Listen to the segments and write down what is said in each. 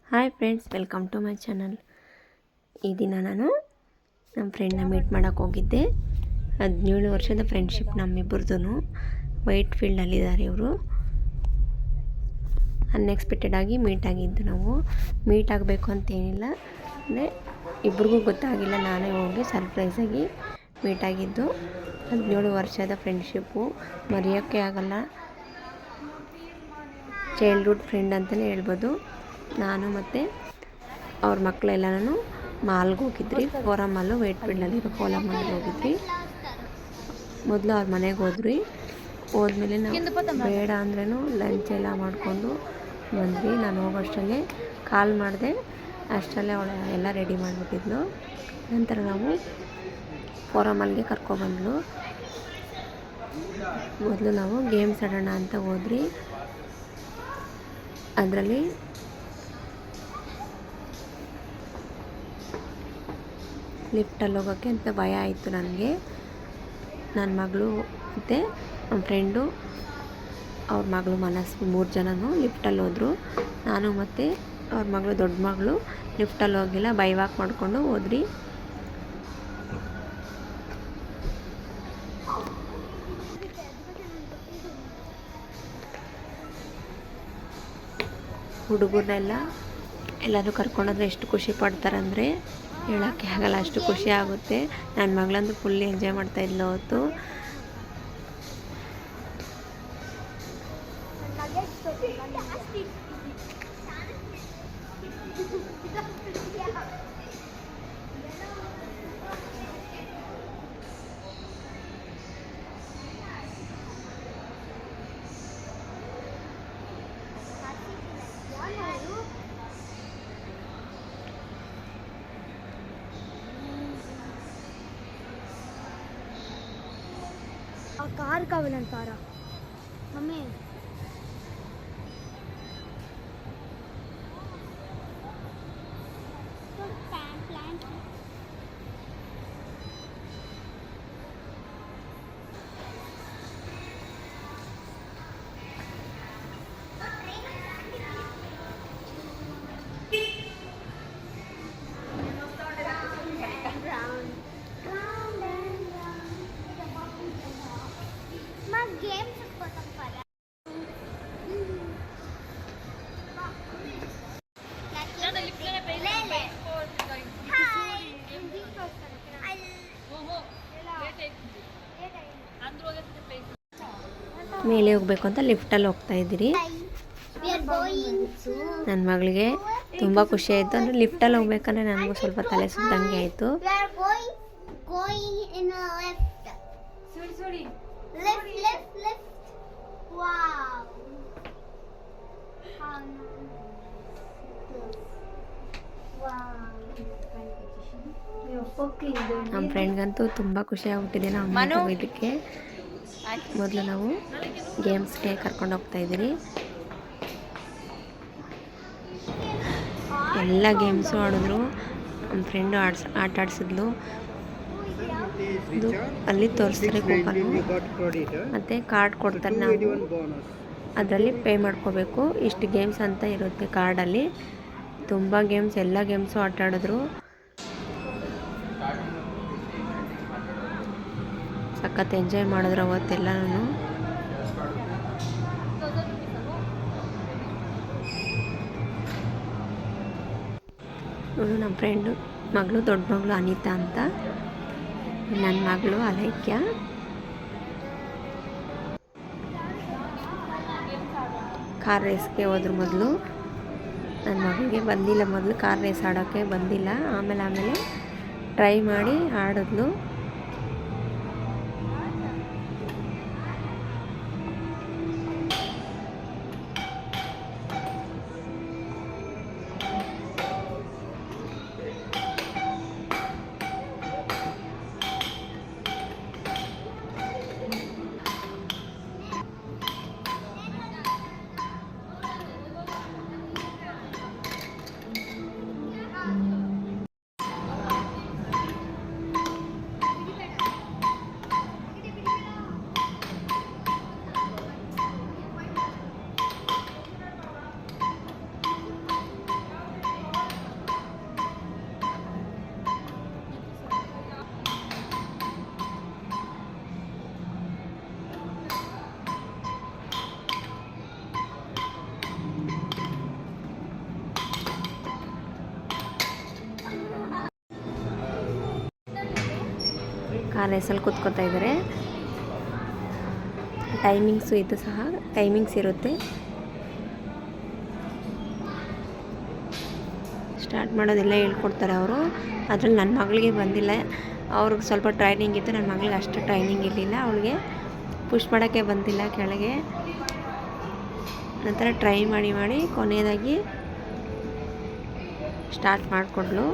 Hi friends, welcome to my channel. ಈ ದಿನ ನಾನು ನಮ್ಮ ಫ್ರೆಂಡ್ನ ಮೀಟ್ ಮಾಡೋಕ್ಕೆ ಹೋಗಿದ್ದೆ. 17 ವರ್ಷದ ಫ್ರೆಂಡ್ಶಿಪ್ ನಮ್ಮಿಬ್ಬರದು. ವೈಟ್ ಫೀಲ್ಡಲ್ಲಿದ್ದಾರೆ ಇವರು. ಅನ್ಎಕ್ಸ್ಪೆಕ್ಟೆಡ್ ಆಗಿ ಮೀಟ್ ಆಗಿದ್ದು. ನಾವು ಮೀಟ್ ಆಗಬೇಕು ಅಂತೇನಿಲ್ಲ, ಅಂದರೆ ಇಬ್ರಿಗೂ ಗೊತ್ತಾಗಿಲ್ಲ. ನಾನೇ ಹೋಗಿ ಸರ್ಪ್ರೈಸಾಗಿ ಮೀಟ್ ಆಗಿದ್ದು. 17 ವರ್ಷದ ಫ್ರೆಂಡ್ಶಿಪ್ಪು ಮರೆಯೋಕ್ಕೆ ಆಗಲ್ಲ. ಚೈಲ್ಡ್ಹುಡ್ ಫ್ರೆಂಡ್ ಅಂತಲೇ ಹೇಳ್ಬೋದು. ನಾನು ಮತ್ತು ಅವ್ರ ಮಕ್ಕಳೆಲ್ಲನೂ ಮಾಲ್ಗೆ ಹೋಗಿದ್ರಿ. ಫೋರಮಲ್ಲು ವೈಟ್ ಫೀಲ್ಡಲ್ಲಿರೋ ಫೋರಮಲ್ಗೆ ಹೋಗಿದ್ವಿ. ಮೊದಲು ಅವ್ರ ಮನೆಗೆ ಹೋದ್ವಿ. ಹೋದ್ಮೇಲೆ ನಾವು ಬೇಡ ಅಂದ್ರೂ ಲಂಚ್ ಎಲ್ಲ ಮಾಡಿಕೊಂಡು ಬಂದ್ವಿ. ನಾನು ಹೋಗೋಷ್ಟರಲ್ಲೇ ಕಾಲ್ ಮಾಡಿದೆ, ಅಷ್ಟರಲ್ಲೇ ಅವಳು ಎಲ್ಲ ರೆಡಿ ಮಾಡಿಬಿಟ್ಟಿದ್ಲು. ನಂತರ ನಾವು ಫೋರಮಲ್ಗೆ ಕರ್ಕೊಬಂದ್ಲು. ಮೊದಲು ನಾವು ಗೇಮ್ಸ್ ಆಡೋಣ ಅಂತ ಹೋದ್ರಿ. ಅದರಲ್ಲಿ ಲಿಫ್ಟಲ್ಲಿ ಹೋಗೋಕ್ಕೆ ಅಂತ ಭಯ ಆಯಿತು ನನಗೆ. ನನ್ನ ಮಗಳು ಮತ್ತು ನಮ್ಮ ಫ್ರೆಂಡು ಅವ್ರ ಮಗಳು ಮನಸ್ಸು 3 ಜನನೂ ಲಿಫ್ಟಲ್ಲಿ ಹೋದರು. ನಾನು ಮತ್ತು ಅವ್ರ ಮಗಳು ದೊಡ್ಡ ಮಗಳು ಲಿಫ್ಟಲ್ಲಿ ಹೋಗಿಲ್ಲ, ಬೈ ವಾಕ್ ಮಾಡಿಕೊಂಡು ಹೋದ್ರಿ. ಹುಡುಗರನ್ನೆಲ್ಲ ಎಲ್ಲರೂ ಕರ್ಕೊಂಡೋದ್ರೆ ಎಷ್ಟು ಖುಷಿ ಪಡ್ತಾರಂದರೆ ಹೇಳೋಕ್ಕೆ ಆಗಲ್ಲ, ಅಷ್ಟು ಖುಷಿ ಆಗುತ್ತೆ. ನನ್ನ ಮಗಳಂತೂ ಫುಲ್ ಎಂಜಾಯ್ ಮಾಡ್ತಾಯಿದ್ಲು ಅವತ್ತು. కారు కావాలంటారా మమ్మీ? ಮೇಲೆ ಹೋಗಬೇಕು ಅಂತ ಲಿಫ್ಟಲ್ಲಿ ಹೋಗ್ತಾ ಇದ್ದೀರಿ. ನನ್ನ ಮಗಳಿಗೆ ತುಂಬ ಖುಷಿ ಆಯಿತು. ಅಂದರೆ ಲಿಫ್ಟಲ್ಲಿ ಹೋಗ್ಬೇಕಂದ್ರೆ ನನಗೂ ಸ್ವಲ್ಪ ತಲೆ ಸುತ್ತಂಗೆ ಆಯಿತು. ನಮ್ಮ ಫ್ರೆಂಡ್ಗಂತೂ ತುಂಬ ಖುಷಿ ಆಗ್ಬಿಟ್ಟಿದೆ ನಾವು ಇದಕ್ಕೆ. ಮೊದಲು ನಾವು ಗೇಮ್ಸ್ಗೆ ಕರ್ಕೊಂಡು ಹೋಗ್ತಾ ಇದ್ದೀರಿ. ಎಲ್ಲ ಗೇಮ್ಸು ಆಡಿದ್ರು. ನಮ್ಮ ಫ್ರೆಂಡು ಆಟ ಆಡಿಸಿದ್ಲು. ಅಲ್ಲಿ ತೋರಿಸ್ತಾರೆ ಕೂಪನ್ನು ಮತ್ತು ಕಾರ್ಡ್ ಕೊಡ್ತಾರೆ. ನಾವು ಅದರಲ್ಲಿ ಪೇ ಮಾಡ್ಕೋಬೇಕು. ಇಷ್ಟು ಗೇಮ್ಸ್ ಅಂತ ಇರುತ್ತೆ ಕಾರ್ಡಲ್ಲಿ. ತುಂಬ ಗೇಮ್ಸ್, ಎಲ್ಲ ಗೇಮ್ಸು ಆಟ ಆಡಿದ್ರು. ಸಖತ್ ಎಂಜಾಯ್ ಮಾಡಿದ್ರು ಅವತ್ತೆಲ್ಲನೂ. ಇವಳು ನಮ್ಮ ಫ್ರೆಂಡು ಮಗಳು, ದೊಡ್ಡ ಮಗಳು ಅನಿತಾ ಅಂತ. ನನ್ನ ಮಗಳು ಅಲೈಕ್ಯ. ಕಾರ್ ರೇಸ್ಗೆ ಹೋದ್ರು ಮೊದಲು. ನನ್ನ ಮಗಳಿಗೆ ಬಂದಿಲ್ಲ, ಮೊದಲು ಕಾರ್ ರೇಸ್ ಆಡೋಕ್ಕೆ ಬಂದಿಲ್ಲ. ಆಮೇಲೆ ಟ್ರೈ ಮಾಡಿ ಆಡಿದ್ಲು. ಕಾರ್ ರೇಸಲ್ಲಿ ಕೂತ್ಕೊತಾ ಇದ್ದಾರೆ. ಟೈಮಿಂಗ್ಸು ಇದು ಸಹ ಟೈಮಿಂಗ್ಸ್ ಇರುತ್ತೆ. ಸ್ಟಾರ್ಟ್ ಮಾಡೋದೆಲ್ಲ ಹೇಳ್ಕೊಡ್ತಾರೆ ಅವರು. ಅದ್ರಲ್ಲಿ ನನ್ನ ಮಗಳಿಗೆ ಬಂದಿಲ್ಲ, ಅವ್ರಿಗೆ ಸ್ವಲ್ಪ ಟ್ರೈನಿಂಗ್ ಇತ್ತು. ನನ್ನ ಮಗಳಿಗೆ ಅಷ್ಟು ಟ್ರೈನಿಂಗ್ ಇರಲಿಲ್ಲ, ಅವಳಿಗೆ ಪುಷ್ ಮಾಡೋಕ್ಕೆ ಬಂದಿಲ್ಲ ಕೆಳಗೆ. ನಂತರ ಟ್ರೈ ಮಾಡಿ ಕೊನೆಯದಾಗಿ ಸ್ಟಾರ್ಟ್ ಮಾಡಿಕೊಡ್ಲು.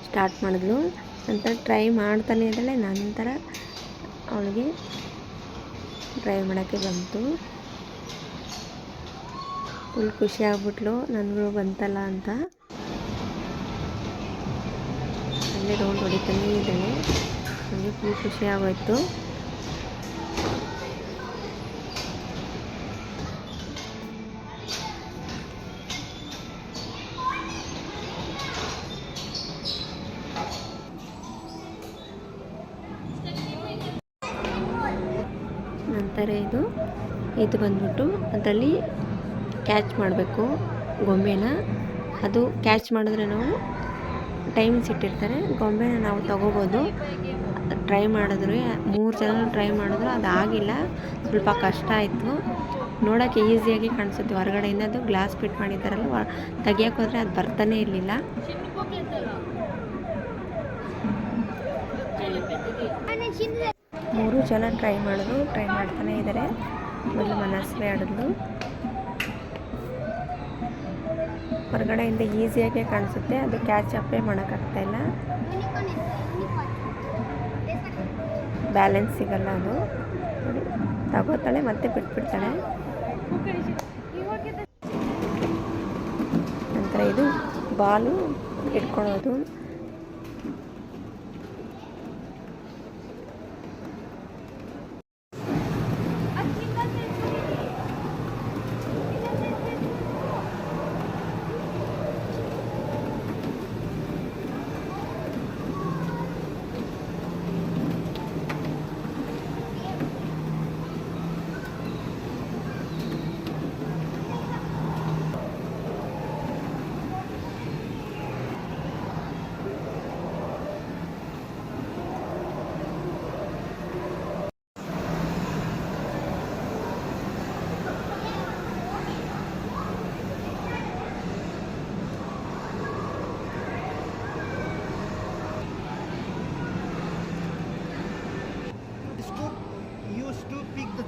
ಸ್ಟಾರ್ಟ್ ಮಾಡಿದ್ಲು. ನಂತರ ಟ್ರೈ ಮಾಡ್ತಾನೆ ಇದ್ದಾಳೆ. ನಂತರ ಅವಳಿಗೆ ಡ್ರೈವ್ ಮಾಡೋಕ್ಕೆ ಬಂತು. ಫುಲ್ ಖುಷಿ ಆಗ್ಬಿಟ್ಲು, ನನಗೂ ಬಂತಲ್ಲ ಅಂತ. ಅಲ್ಲೇ ರೌಂಡ್ ಹೊಡಿತಾನೇ ಇದ್ದಾಳೆ. ನನಗೆ ಫುಲ್ ಖುಷಿ ಆಗೋಯ್ತು. ನಂತರ ಇದು ಬಂದ್ಬಿಟ್ಟು ಅದರಲ್ಲಿ ಕ್ಯಾಚ್ ಮಾಡಬೇಕು ಗೊಂಬೆನ. ಅದು ಕ್ಯಾಚ್ ಮಾಡಿದ್ರೆ ನಾವು ಟೈಮ್ಸ್ ಇಟ್ಟಿರ್ತಾರೆ, ಗೊಂಬೆನ ನಾವು ತಗೋಬೋದು. ಟ್ರೈ ಮಾಡಿದ್ರು, 3 ಜನ ಟ್ರೈ ಮಾಡಿದ್ರು, ಅದಾಗಿಲ್ಲ. ಸ್ವಲ್ಪ ಕಷ್ಟ ಆಯಿತು. ನೋಡೋಕ್ಕೆ ಈಸಿಯಾಗಿ ಕಾಣಿಸುತ್ತೆ ಹೊರಗಡೆಯಿಂದ. ಅದು ಗ್ಲಾಸ್ ಫಿಟ್ ಮಾಡಿದ್ದಾರಲ್ಲ, ತೆಗಿಯೋಕೆ ಹೋದರೆ ಅದು ಬರ್ತಾನೆ ಇರಲಿಲ್ಲ. ಮೂರು ಜನ ಟ್ರೈ ಮಾಡ್ತಾನೆ ಇದ್ದಾರೆ. ಮೊದಲು ಮನಸ್ಸೇ ಆಡಿದ್ಲು. ಹೊರಗಡೆಯಿಂದ ಈಸಿಯಾಗಿ ಕಾಣಿಸುತ್ತೆ, ಅದು ಕ್ಯಾಚ್ ಅಪ್ಪೇ ಮಾಡೋಕ್ಕಾಗ್ತಾಯಿಲ್ಲ. ಬ್ಯಾಲೆನ್ಸ್ ಸಿಗಲ್ಲ ಅದು. ನೋಡಿ, ತಗೋತಾಳೆ ಮತ್ತೆ ಬಿಟ್ಬಿಡ್ತಾಳೆ. ನಂತರ ಇದು ಬಾಲು ಇಟ್ಕೊಳ್ಳೋದು.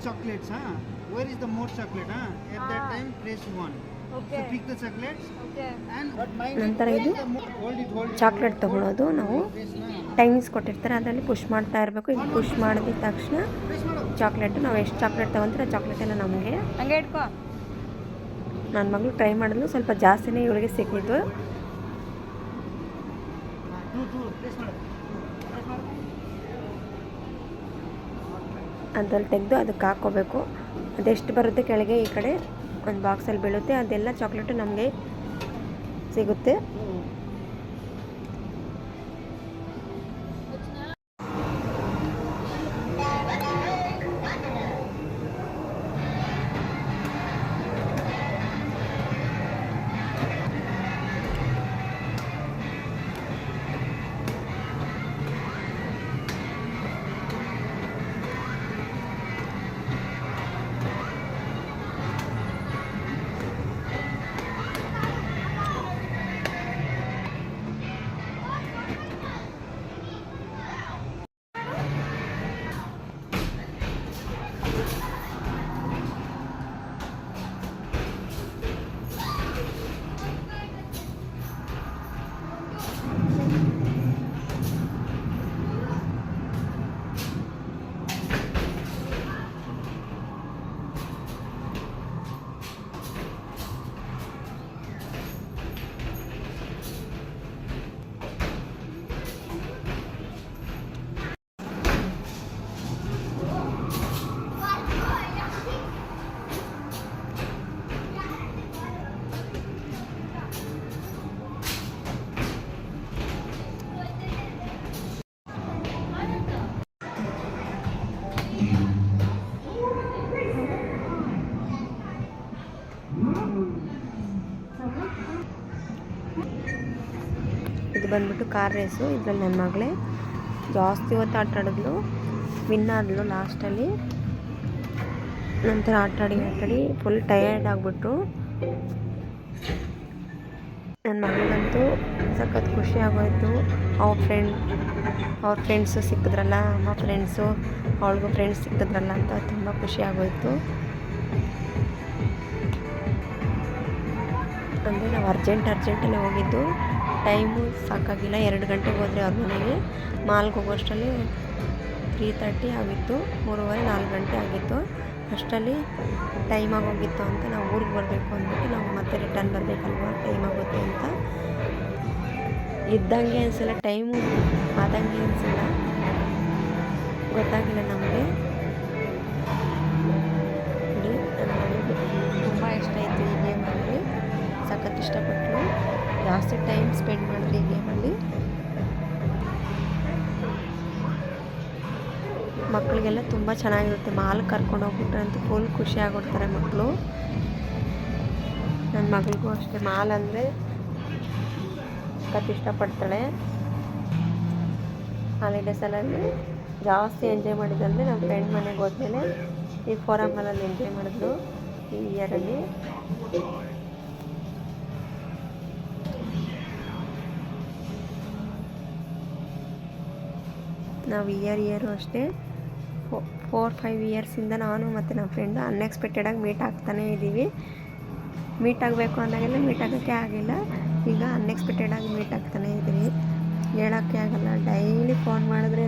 Chocolates, huh? Where is the more chocolate, huh? At that time, press 1. Okay. So pick the chocolates. Okay. And what mind? ನಂತರ ಇದು ಚಾಕ್ಲೇಟ್ ತೊಗೊಳೋದು. ನಾವು ಟೈಮಿಂಗ್ಸ್ ಕೊಟ್ಟಿರ್ತಾರೆ, ಅದರಲ್ಲಿ ಪುಷ್ ಮಾಡ್ತಾ ಇರಬೇಕು. ಇದು ಪುಷ್ ಮಾಡಿದ ತಕ್ಷಣ ಚಾಕ್ಲೇಟ್, ನಾವು ಎಷ್ಟು ಚಾಕ್ಲೇಟ್ ತೊಗೊಂತೀರ ಆ ಚಾಕ್ಲೇಟ್ ಎಲ್ಲ ನಮಗೆ. ಹಂಗೆ ಇಟ್ಕೋ. ನನ್ನ ಮಗಳು ಟ್ರೈ ಮಾಡಿದ್ಲು, ಸ್ವಲ್ಪ ಜಾಸ್ತಿನೇ ಇವಳಿಗೆ ಸಿಕ್ಕಿದ್ದು. ಅದ್ರಲ್ಲಿ ತೆಗೆದು ಅದಕ್ಕೆ ಹಾಕ್ಕೋಬೇಕು. ಅದೆಷ್ಟು ಬರುತ್ತೆ ಕೆಳಗೆ ಈ ಕಡೆ ಒಂದು ಬಾಕ್ಸಲ್ಲಿ ಬೀಳುತ್ತೆ, ಅದೆಲ್ಲ ಚಾಕ್ಲೇಟು ನಮಗೆ ಸಿಗುತ್ತೆ. ಬಂದ್ಬಿಟ್ಟು ಕಾರ್ ರೇಸು. ಇದರಲ್ಲಿ ನನ್ನ ಮಗಳೇ ಜಾಸ್ತಿ ಹೊತ್ತು ಆಟ ಆಡಿದ್ಲು, ವಿನ್ ಆದ್ಲು ಲಾಸ್ಟಲ್ಲಿ. ನಂತರ ಆಟಾಡಿ ಫುಲ್ ಟಯರ್ಡ್ ಆಗಿಬಿಟ್ರು. ನನ್ನ ಮಗಳಿಗಂತೂ ಸಖತ್ ಖುಷಿ ಆಗೋಯಿತು. ಅವ್ರ ಫ್ರೆಂಡ್ಸು ಸಿಕ್ಕಿದ್ರಲ್ಲ, ಅಮ್ಮ ಫ್ರೆಂಡ್ಸು, ಅವಳಿಗೂ ಫ್ರೆಂಡ್ಸ್ ಸಿಕ್ಕಿದ್ರಲ್ಲ ಅಂತ ತುಂಬ ಖುಷಿ ಆಗೋಯಿತು. ಅಂದರೆ ನಾವು ಅರ್ಜೆಂಟಲ್ಲೇ ಹೋಗಿದ್ದು, ಟೈಮು ಸಾಕಾಗಿಲ್ಲ. 2 ಗಂಟೆಗೆ ಹೋದರೆ ಅವ್ರ ಮನೆಗೆ. ಮಾಲ್ಗೆ ಹೋಗೋಷ್ಟರಲ್ಲಿ 3:30 ಆಗಿತ್ತು, 3:30-4 ಗಂಟೆ ಆಗಿತ್ತು. ಅಷ್ಟರಲ್ಲಿ ಟೈಮ್ ಆಗೋಗಿತ್ತು ಅಂತ ನಾವು ಊರಿಗೆ ಬರಬೇಕು ಅಂದ್ಬಿಟ್ಟು ನಾವು ಮತ್ತೆ ರಿಟರ್ನ್ ಬರಬೇಕಲ್ವ, ಟೈಮ್ ಆಗುತ್ತೆ ಅಂತ. ಇದ್ದಂಗೆ ಅನಿಸಲ್ಲ, ಟೈಮು ಆದಂಗೆ ಅನಿಸಲ್ಲ, ಗೊತ್ತಾಗಿಲ್ಲ ನಮಗೆ. ನೋಡಿ, ನನ್ನ ಮನೆಗೆ ತುಂಬ ಇಷ್ಟ ಆಯಿತು ಈ ಗೇಮಲ್ಲಿ, ಸಖತ್ ಇಷ್ಟಪಟ್ಟರು. ಜಾಸ್ತಿ ಟೈಮ್ ಸ್ಪೆಂಡ್ ಮಾಡಿದ್ರಿ ಈ ಗೇಮಲ್ಲಿ. ಮಕ್ಕಳಿಗೆಲ್ಲ ತುಂಬ ಚೆನ್ನಾಗಿರುತ್ತೆ. ಮಾಲ್ ಕರ್ಕೊಂಡು ಹೋಗ್ಬಿಟ್ರೆ ಅಂತೂ ಫುಲ್ ಖುಷಿ ಆಗೋಡ್ತಾರೆ ಮಕ್ಕಳು. ನನ್ನ ಮಗಳಿಗೂ ಅಷ್ಟೇ ಮಾಲ್ ಅಂದರೆ ಸಖತ್ ಇಷ್ಟಪಡ್ತಾಳೆ. ಹಾಲಿಡೇಸಲ್ಲಿ ಜಾಸ್ತಿ ಎಂಜಾಯ್ ಮಾಡಿದಂದರೆ ನಮ್ಮ ಫ್ರೆಂಡ್ ಮನೆಗೆ ಹೋದ್ಮೇಲೆ ಈ ಫೋರಮ್ ಮಾಲಲ್ಲಿ ಎಂಜಾಯ್ ಮಾಡಿದ್ರು ಈ ಇಯರಲ್ಲಿ. ನಾವು ಇಯರು ಅಷ್ಟೇ 4-5 ಇಯರ್ಸಿಂದ ನಾನು ಮತ್ತು ನಮ್ಮ ಫ್ರೆಂಡು ಅನ್ಎಕ್ಸ್ಪೆಕ್ಟೆಡಾಗಿ ಮೀಟ್ ಆಗ್ತಾನೇ ಇದ್ದೀವಿ. ಮೀಟ್ ಆಗಬೇಕು ಅಂದಾಗೆಲ್ಲ ಮೀಟ್ ಆಗೋಕ್ಕೆ ಆಗಿಲ್ಲ. ಈಗ ಅನ್ಎಕ್ಸ್ಪೆಕ್ಟೆಡಾಗಿ ಮೀಟ್ ಆಗ್ತಾನೇ ಇದ್ದೀವಿ. ಹೇಳೋಕ್ಕೆ ಆಗಲ್ಲ, ಡೈಲಿ ಫೋನ್ ಮಾಡಿದ್ರೆ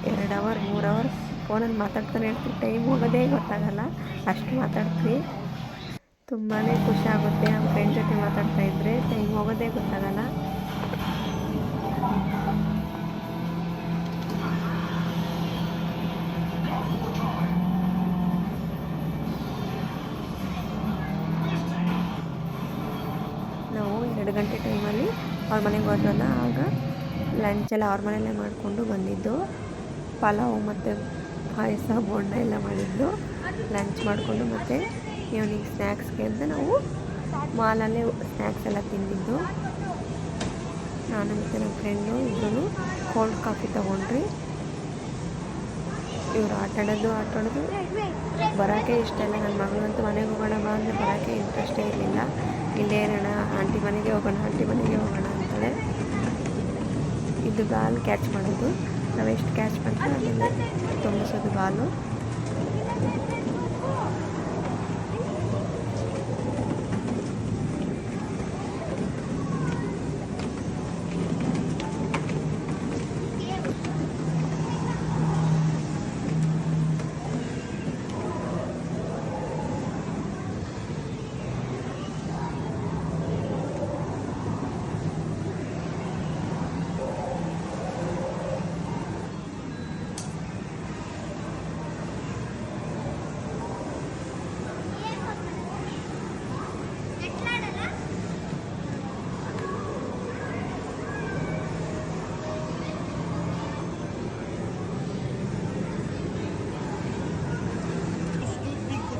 2 ಅವರ್ 3 ಅವರ್ ಫೋನಲ್ಲಿ ಮಾತಾಡ್ತಾನೆ ಇರ್ತೀವಿ. ಟೈಮ್ ಹೋಗೋದೇ ಗೊತ್ತಾಗಲ್ಲ, ಅಷ್ಟು ಮಾತಾಡ್ತೀವಿ. ತುಂಬಾ ಖುಷಿ ಆಗುತ್ತೆ ನಮ್ಮ ಫ್ರೆಂಡ್ ಜೊತೆ ಮಾತಾಡ್ತಾಯಿದ್ರೆ, ಟೈಮ್ ಹೋಗೋದೇ ಗೊತ್ತಾಗಲ್ಲ. ನಾವು 2 ಗಂಟೆ ಟೈಮಲ್ಲಿ ಅವ್ರ ಮನೆಗೆ ಹೋದ್ರಲ್ಲ, ಆಗ ಲಂಚೆಲ್ಲ ಅವ್ರ ಮನೆಯಲ್ಲೇ ಮಾಡಿಕೊಂಡು ಬಂದಿದ್ದು. ಪಲಾವು ಮತ್ತು ಪಾಯಸ ಬೋಂಡ ಎಲ್ಲ ಮಾಡಿದ್ದು. ಲಂಚ್ ಮಾಡಿಕೊಂಡು ಮತ್ತು ಈವ್ನಿಂಗ್ ಸ್ನ್ಯಾಕ್ಸ್ಗೆ ಅಂತ ನಾವು ಮಾಲಲ್ಲೇ ಸ್ನ್ಯಾಕ್ಸ್ ಎಲ್ಲ ತಿಂದಿದ್ದು. ನಾನು ಮತ್ತು ನಮ್ಮ ಫ್ರೆಂಡು ಇಬ್ಬರು ಕೋಲ್ಡ್ ಕಾಫಿ ತೊಗೊಂಡ್ರಿ. ಇವರು ಆಟಾಡೋದು ಬರೋಕ್ಕೆ ಇಷ್ಟ ಇಲ್ಲ. ನನ್ನ ಮಗಳಂತೂ ಮನೆಗೆ ಹೋಗೋಣ ಬಾ ಅಂದರೆ ಬರೋಕ್ಕೆ ಇಂಟ್ರೆಸ್ಟೇ ಇರಲಿಲ್ಲ. ಇಲ್ಲೇ ಇರೋಣ, ಆಂಟಿ ಮನೆಗೆ ಹೋಗೋಣ ಅಂತಾಳೆ. ಇದು ಬಾಲ್ ಕ್ಯಾಚ್ ಮಾಡೋದು, ನಾವು ಎಷ್ಟು ಕ್ಯಾಚ್ ಮಾಡ್ತೀವಿ ಆಮೇಲೆ ತುಂಬಿಸೋದು Balu.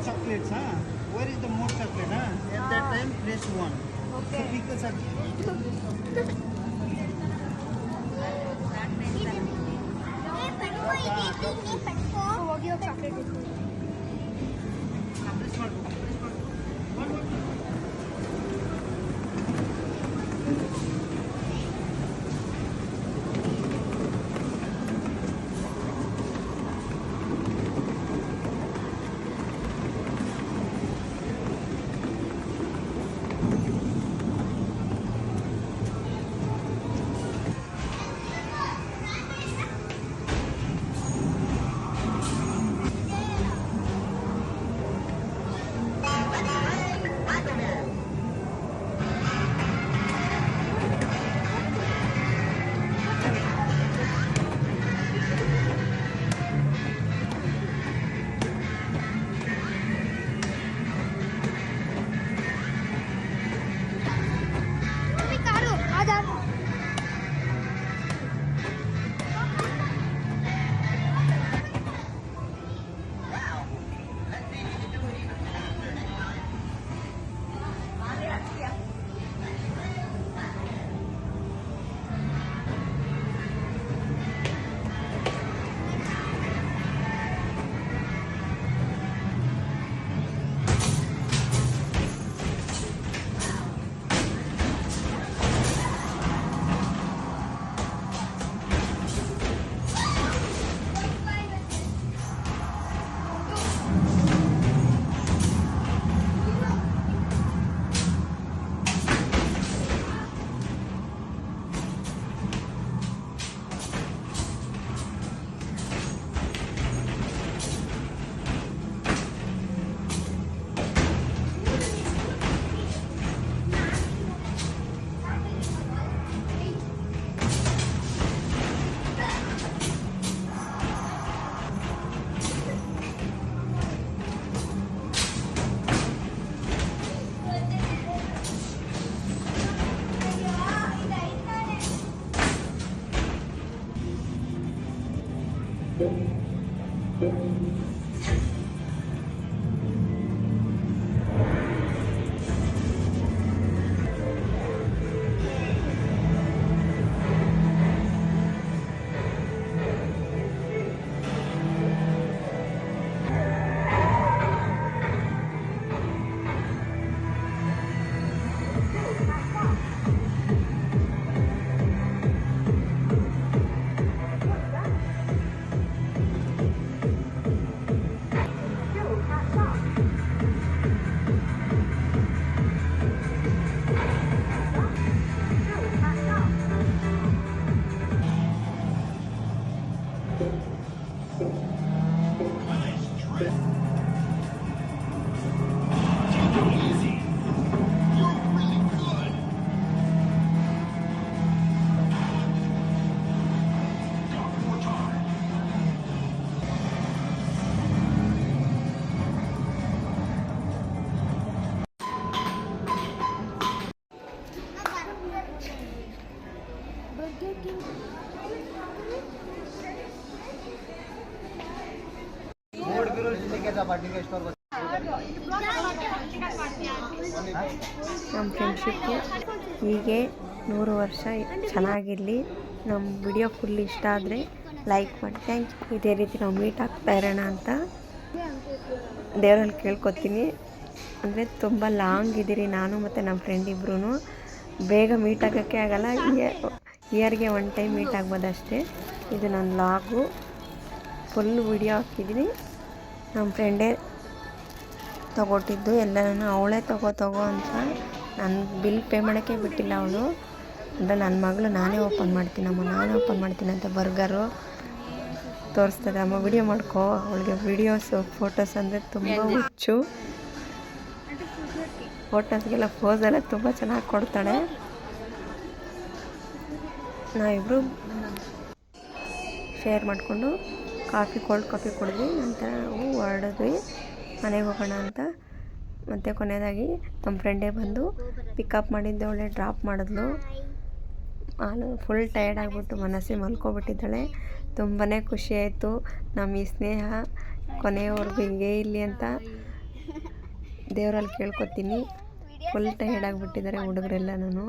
Chocolates, huh? Where is the more chocolate, huh? At that time, press 1. Okay. So pick the chocolate. ಹೋಗಿ ಚಾಕ್ಲೇಟ್ Press 1. ನಮ್ಮ ಫ್ರೆಂಡ್ಶಿಪ್ಪು ಹೀಗೆ 100 ವರ್ಷ ಚೆನ್ನಾಗಿರಲಿ. ನಮ್ಮ ವಿಡಿಯೋ ಫುಲ್ ಇಷ್ಟ ಆದರೆ ಲೈಕ್ ಮಾಡಿ. Thank you. ಇದೇ ರೀತಿ ನಾವು ಮೀಟ್ ಆಗ್ತಾ ಇರೋಣ ಅಂತ ದೇವರಲ್ಲಿ ಕೇಳ್ಕೊತೀನಿ. ಅಂದರೆ ತುಂಬ ಲಾಂಗ್ ಇದ್ದೀರಿ ನಾನು ಮತ್ತು ನಮ್ಮ ಫ್ರೆಂಡ್ ಇಬ್ಬರೂ. ಬೇಗ ಮೀಟ್ ಆಗೋಕ್ಕೆ ಆಗಲ್ಲ. ಇಯರ್ಗೆ 1 ಟೈಮ್ ಮೀಟ್ ಆಗ್ಬೋದು ಅಷ್ಟೇ. ಇದು ನನ್ನ ಲಾಗು ಫುಲ್ ವಿಡಿಯೋ ಹಾಕಿದ್ದೀನಿ. ನಮ್ಮ ಫ್ರೆಂಡೇ ತಗೊಟ್ಟಿದ್ದು ಎಲ್ಲನೂ. ಅವಳೇ ತಗೋ ಅಂತ ನಾನು ಬಿಲ್ ಪೇ ಮಾಡೋಕ್ಕೆ ಬಿಟ್ಟಿಲ್ಲ ಅವಳು. ಅಂದರೆ ನನ್ನ ಮಗಳು ನಾನೇ ಓಪನ್ ಮಾಡ್ತೀನಿ ಅಂತ ಬರ್ಗರು ತೋರಿಸ್ತದೆ. ಅಮ್ಮ ವಿಡಿಯೋ ಮಾಡ್ಕೋ. ಅವಳಿಗೆ ವಿಡಿಯೋಸು ಫೋಟೋಸ್ ಅಂದರೆ ತುಂಬ ಹುಚ್ಚು. ಫೋಟೋಸ್ಗೆಲ್ಲ ಪೋಸೆಲ್ಲ ತುಂಬ ಚೆನ್ನಾಗಿ ಕೊಡ್ತಾಳೆ. ನಾವಿಬ್ಬರು ಶೇರ್ ಮಾಡಿಕೊಂಡು ಕೋಲ್ಡ್ ಕಾಫಿ ಕುಡಿದ್ವಿ. ನಂತರ ನಾವು ಹೊರಡಿದ್ವಿ ಮನೆಗೆ ಹೋಗೋಣ ಅಂತ. ಮತ್ತು ಕೊನೆಯದಾಗಿ ನಮ್ಮ ಫ್ರೆಂಡೇ ಬಂದು ಪಿಕಪ್ ಮಾಡಿದ್ದೆ, ಅವಳೆ ಡ್ರಾಪ್ ಮಾಡಿದ್ಲು. ನಾನು ಫುಲ್ ಟಯರ್ಡ್ ಆಗಿಬಿಟ್ಟು ಮನಸ್ಸೇ ಮಲ್ಕೊಬಿಟ್ಟಿದ್ದಾಳೆ. ತುಂಬಾ ಖುಷಿ ಆಯಿತು. ನಮ್ಮ ಈ ಸ್ನೇಹ ಕೊನೆಯವರೆಗೂ ಹಿಂಗೆ ಇರಲಿ ಅಂತ ದೇವರಲ್ಲಿ ಕೇಳ್ಕೊತೀನಿ. ಫುಲ್ ಟಯರ್ಡ್ ಆಗಿಬಿಟ್ಟಿದ್ದಾರೆ ಹುಡುಗರೆಲ್ಲನೂ.